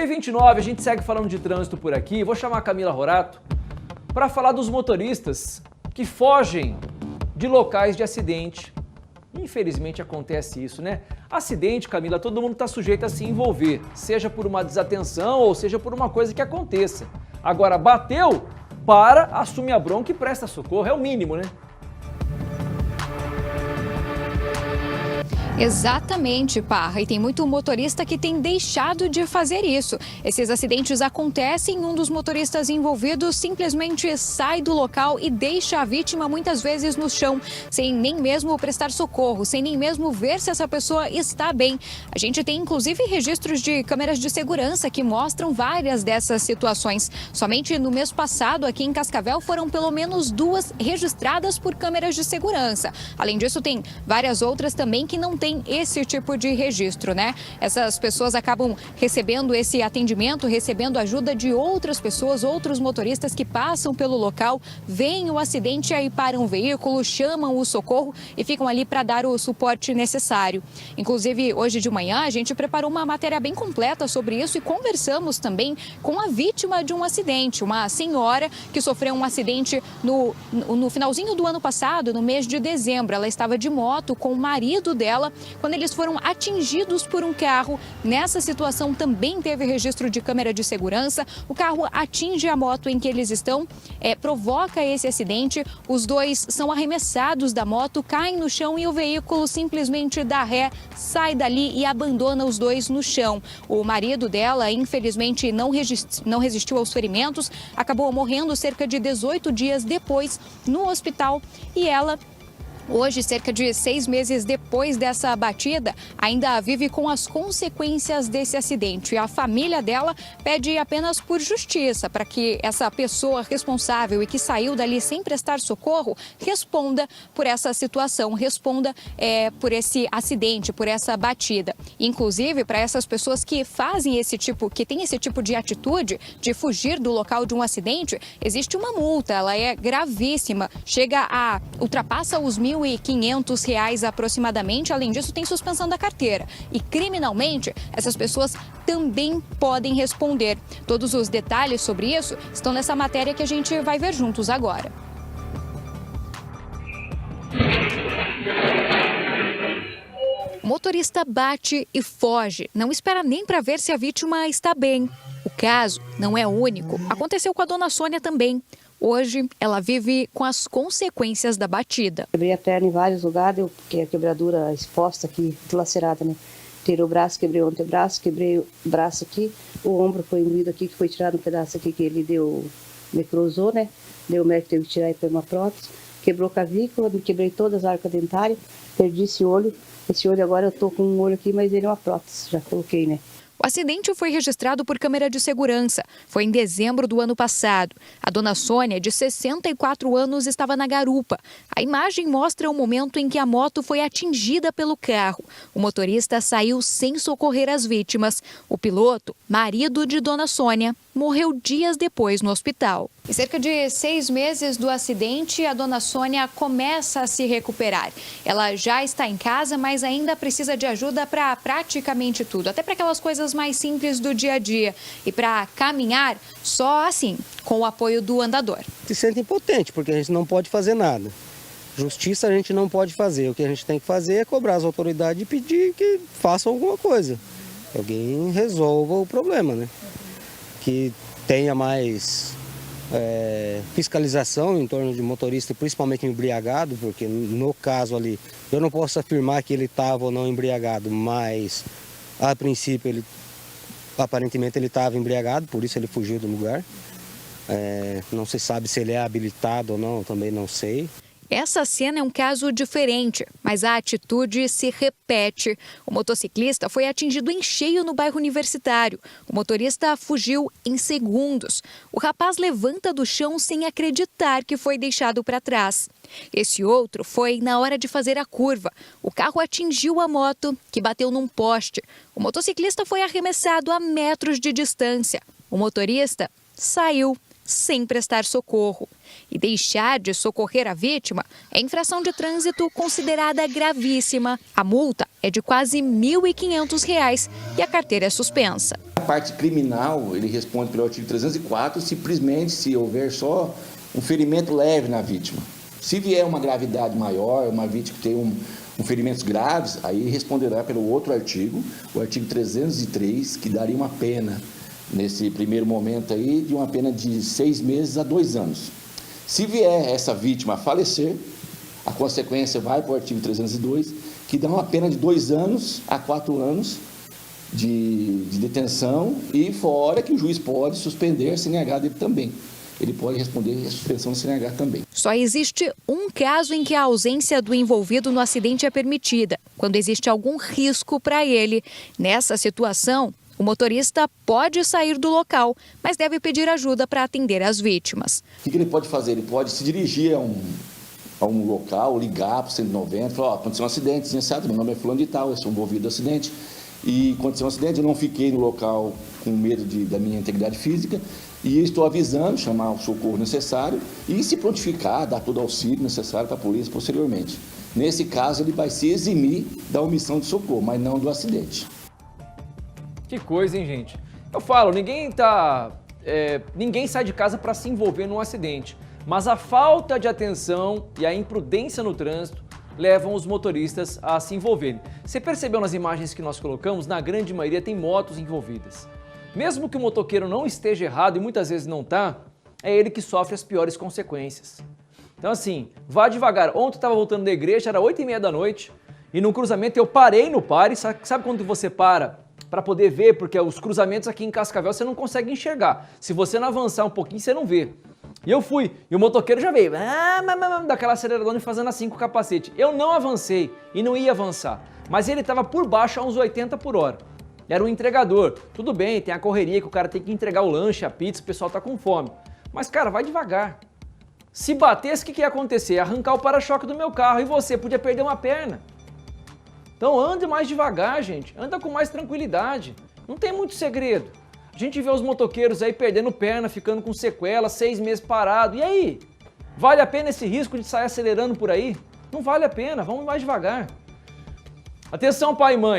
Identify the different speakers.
Speaker 1: Meio-dia e 29, a gente segue falando de trânsito por aqui. Vou chamar a Camila Rorato para falar dos motoristas que fogem de locais de acidente. Infelizmente acontece isso, né? Acidente, Camila, todo mundo está sujeito a se envolver, seja por uma desatenção ou seja por uma coisa que aconteça. Agora, bateu, para, assume a bronca e presta socorro, é o mínimo, né?
Speaker 2: Exatamente, Parra. E tem muito motorista que tem deixado de fazer isso. Esses acidentes acontecem, um dos motoristas envolvidos simplesmente sai do local e deixa a vítima muitas vezes no chão, sem nem mesmo prestar socorro, sem nem mesmo ver se essa pessoa está bem. A gente tem inclusive registros de câmeras de segurança que mostram várias dessas situações. Somente no mês passado, aqui em Cascavel, foram pelo menos 2 registradas por câmeras de segurança. Além disso, tem várias outras também que não tem esse tipo de registro, né? Essas pessoas acabam recebendo esse atendimento, recebendo ajuda de outras pessoas, outros motoristas que passam pelo local, veem o acidente, aí param o veículo, chamam o socorro e ficam ali para dar o suporte necessário. Inclusive, hoje de manhã, a gente preparou uma matéria bem completa sobre isso e conversamos também com a vítima de um acidente, uma senhora que sofreu um acidente no finalzinho do ano passado, no mês de dezembro. Ela estava de moto com o marido dela quando eles foram atingidos por um carro. Nessa situação também teve registro de câmera de segurança. O carro atinge a moto em que eles estão, provoca esse acidente. Os dois são arremessados da moto, caem no chão e o veículo simplesmente dá ré, sai dali e abandona os dois no chão. O marido dela, infelizmente, não resistiu aos ferimentos, acabou morrendo cerca de 18 dias depois no hospital e ela, hoje, cerca de 6 meses depois dessa batida, ainda vive com as consequências desse acidente. E a família dela pede apenas por justiça, para que essa pessoa responsável e que saiu dali sem prestar socorro responda por essa situação, responda por esse acidente, por essa batida. Inclusive, para essas pessoas que fazem que têm esse tipo de atitude de fugir do local de um acidente, existe uma multa, ela é gravíssima, ultrapassa os R$1.500 aproximadamente. Além disso, tem suspensão da carteira. E criminalmente, essas pessoas também podem responder. Todos os detalhes sobre isso estão nessa matéria que a gente vai ver juntos agora. O motorista bate e foge, não espera nem para ver se a vítima está bem. O caso não é único, aconteceu com a dona Sônia também. Hoje, ela vive com as consequências da batida.
Speaker 3: Quebrei a perna em vários lugares, porque a quebradura exposta aqui, dilacerada, né? Tirei o braço, quebrei o antebraço, quebrei o braço aqui, o ombro foi imbuído aqui, que foi tirado um pedaço aqui que ele necrosou, né? Deu o médico, teve que tirar e pôr uma prótese. Quebrou a clavícula, me quebrei todas as arcas dentárias, perdi esse olho. Esse olho agora eu tô com um olho aqui, mas ele é uma prótese, já coloquei, né?
Speaker 2: O acidente foi registrado por câmera de segurança. Foi em dezembro do ano passado. A dona Sônia, de 64 anos, estava na garupa. A imagem mostra o momento em que a moto foi atingida pelo carro. O motorista saiu sem socorrer as vítimas. O piloto, marido de dona Sônia, morreu dias depois no hospital. Em cerca de 6 meses do acidente, a dona Sônia começa a se recuperar. Ela já está em casa, mas ainda precisa de ajuda para praticamente tudo, até para aquelas coisas mais simples do dia a dia. E para caminhar, só assim, com o apoio do andador.
Speaker 4: Se sente impotente, porque a gente não pode fazer nada. Justiça a gente não pode fazer. O que a gente tem que fazer é cobrar as autoridades e pedir que façam alguma coisa. Que alguém resolva o problema, né? Que tenha mais fiscalização em torno de motorista, principalmente embriagado, porque no caso ali, eu não posso afirmar que ele estava ou não embriagado, mas a princípio aparentemente ele estava embriagado, por isso ele fugiu do lugar. Não se sabe se ele é habilitado ou não, eu também não sei.
Speaker 2: Essa cena é um caso diferente, mas a atitude se repete. O motociclista foi atingido em cheio no bairro Universitário. O motorista fugiu em segundos. O rapaz levanta do chão sem acreditar que foi deixado para trás. Esse outro foi na hora de fazer a curva. O carro atingiu a moto, que bateu num poste. O motociclista foi arremessado a metros de distância. O motorista saiu sem prestar socorro. E deixar de socorrer a vítima é infração de trânsito considerada gravíssima. A multa é de quase R$ 1.500 e a carteira é suspensa.
Speaker 5: parte criminal, ele responde pelo artigo 304, simplesmente se houver só um ferimento leve na vítima. Se vier uma gravidade maior, uma vítima que tem ferimentos graves, aí ele responderá pelo outro artigo, o artigo 303, que daria uma pena, nesse primeiro momento aí, de uma pena de 6 meses a 2 anos. Se vier essa vítima a falecer, a consequência vai para o artigo 302, que dá uma pena de 2 anos a 4 anos de detenção, e fora que o juiz pode suspender a CNH dele também. Ele pode responder a suspensão da CNH também.
Speaker 2: Só existe um caso em que a ausência do envolvido no acidente é permitida, quando existe algum risco para ele. Nessa situação, o motorista pode sair do local, mas deve pedir ajuda para atender as vítimas.
Speaker 5: O que ele pode fazer? Ele pode se dirigir a um local, ligar para o 190, falar, aconteceu um acidente, meu nome é fulano de tal, eu sou envolvido no acidente, e aconteceu um acidente, eu não fiquei no local com medo da minha integridade física, e estou avisando, chamar o socorro necessário e se prontificar, dar todo o auxílio necessário para a polícia posteriormente. Nesse caso, ele vai se eximir da omissão de socorro, mas não do acidente.
Speaker 1: Que coisa, hein, gente? Eu falo, ninguém sai de casa para se envolver num acidente, mas a falta de atenção e a imprudência no trânsito levam os motoristas a se envolverem. Você percebeu nas imagens que nós colocamos? Na grande maioria tem motos envolvidas. Mesmo que o motoqueiro não esteja errado, e muitas vezes não está, é ele que sofre as piores consequências. Então assim, vá devagar. Ontem eu estava voltando da igreja, era 8h30 da noite, e num cruzamento eu parei no pare. Sabe quando você para poder ver? Porque os cruzamentos aqui em Cascavel você não consegue enxergar. Se você não avançar um pouquinho, você não vê. E eu fui, e o motoqueiro já veio, daquela aceleradona e fazendo assim com o capacete. Eu não avancei e não ia avançar, mas ele estava por baixo a uns 80 por hora. Era um entregador. Tudo bem, tem a correria que o cara tem que entregar o lanche, a pizza, o pessoal tá com fome. Mas, cara, vai devagar. Se batesse, o que ia acontecer? Arrancar o para-choque do meu carro e você podia perder uma perna. Então ande mais devagar, gente. Anda com mais tranquilidade. Não tem muito segredo. A gente vê os motoqueiros aí perdendo perna, ficando com sequela, 6 meses parado. E aí? Vale a pena esse risco de sair acelerando por aí? Não vale a pena, vamos mais devagar. Atenção, pai e mãe.